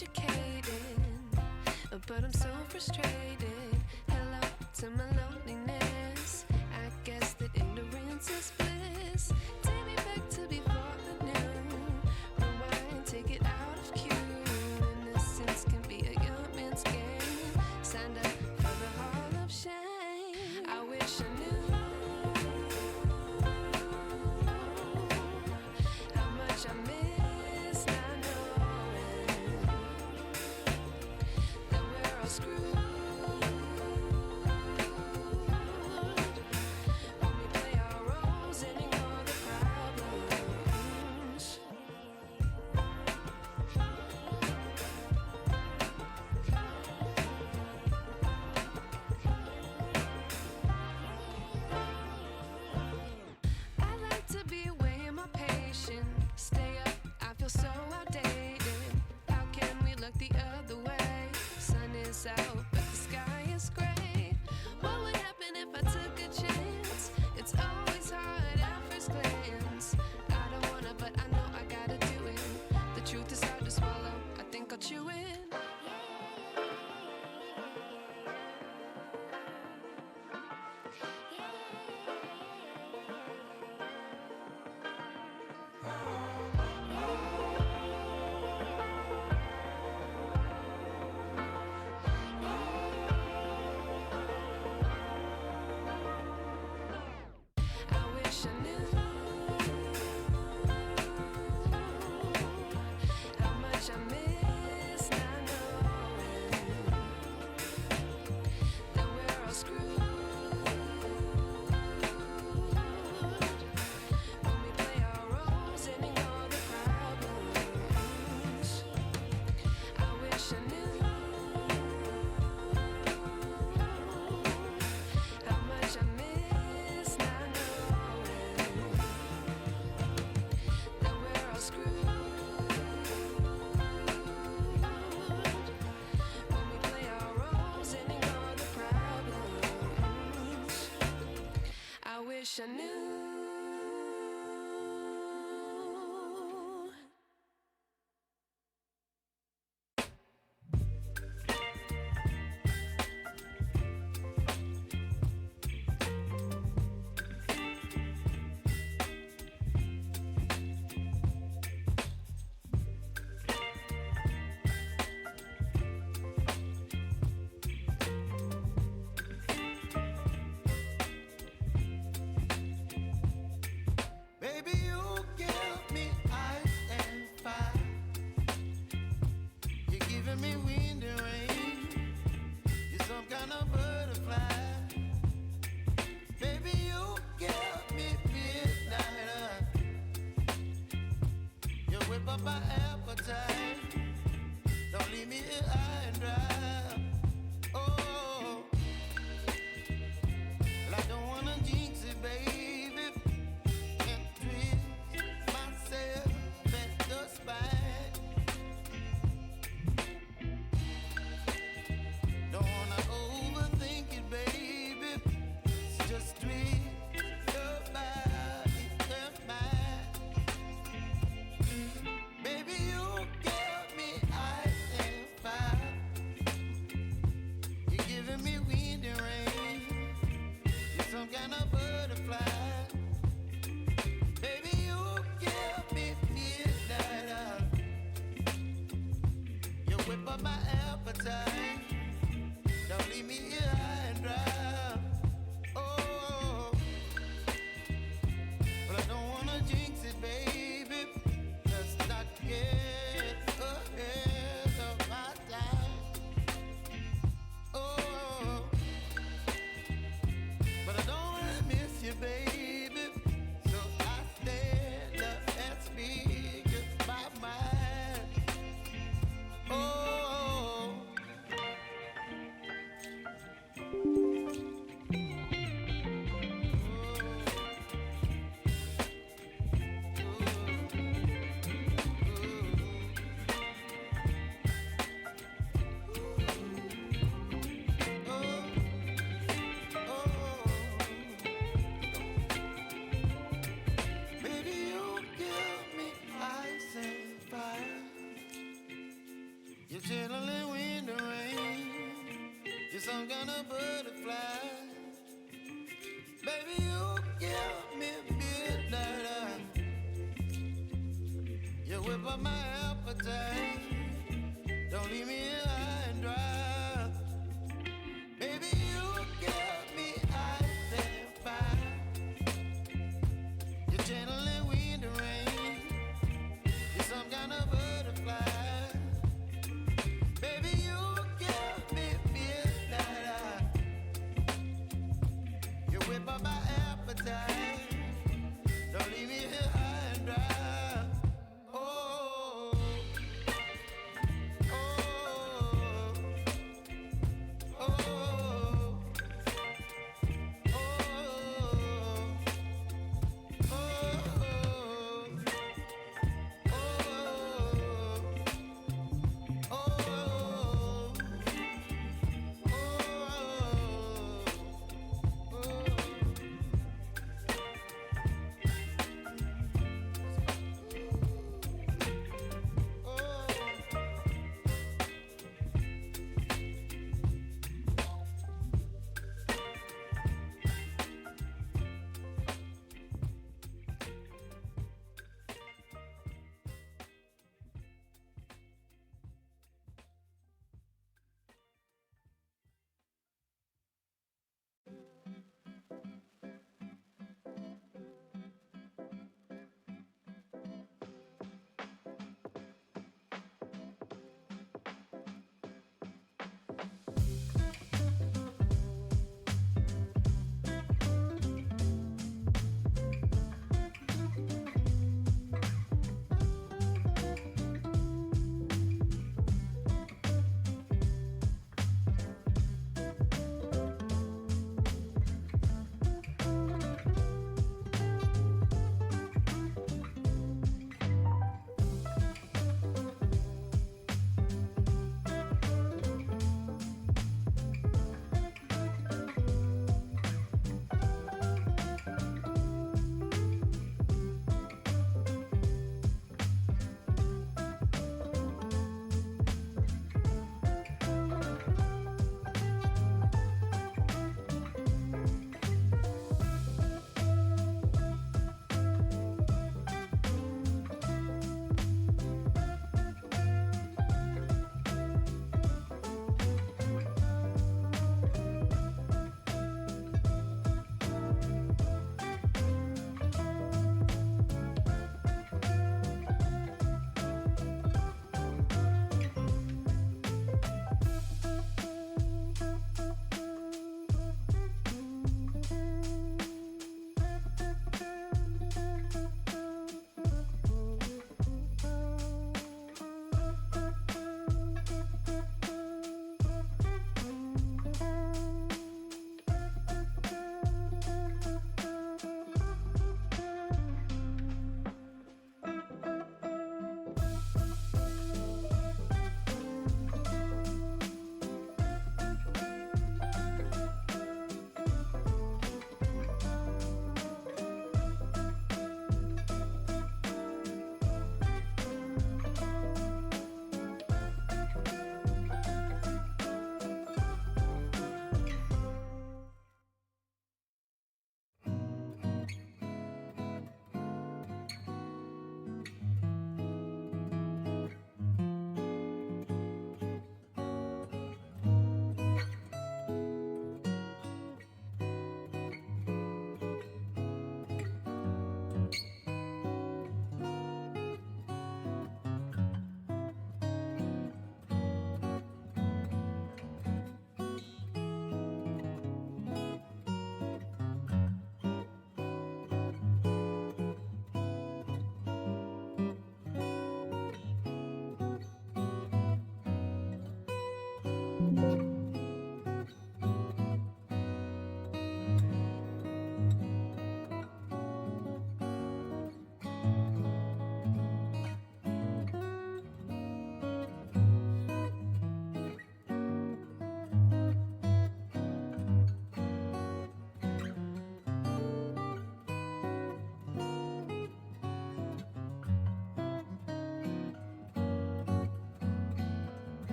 educated, but I'm so frustrated. Hello to my loneliness. I guess that ignorance is bliss. Take me back to before I knew. Rewind, take it out of cue. Innocence can be a young man's game. Signed up for the hall of shame. I wish I knew how much I miss not knowing that we're all screwed when we play our roles and ignore the problems. I like to be away in my patience. Stay up, I feel so outdated. How can we look the other way? Sun is out, but the sky is gray. What would happen if I took a chance? It's always hard at first glance. I don't wanna, but I know I gotta do it. The truth is hard to swallow, I think I'll chew it. I wish I knew how much I miss not knowing that we're all screwed when we play our roles and ignore the problems. I wish I knew how much I miss not knowing that we're all screwed when we play our roles and ignore the problems. I wish I knew. Baby, you give me ice and fire. You're giving me wind and rain. You're some kind of butterfly. Baby, you give me midnight. You whip up my appetite. Don't leave me here high and dry. Oh, well, I don't wanna jinx it, baby. And twist myself at the spine. Don't wanna overthink it, baby. It's just twist your body and mine. Baby, you give me ice and fire. You're giving me wind and rain. You're some kind of butterfly. Baby, you give me midnight. You whip up my appetite. Don't leave me here high and dry. Oh, but I don't wanna jinx it, baby. Let's not get ahead of my time. Oh, but I don't wanna miss you, baby. So I stand up and speak just my mind. Oh, You're chilling in the rain. You're some kind of butterfly. Baby, you give me midnight. You whip up my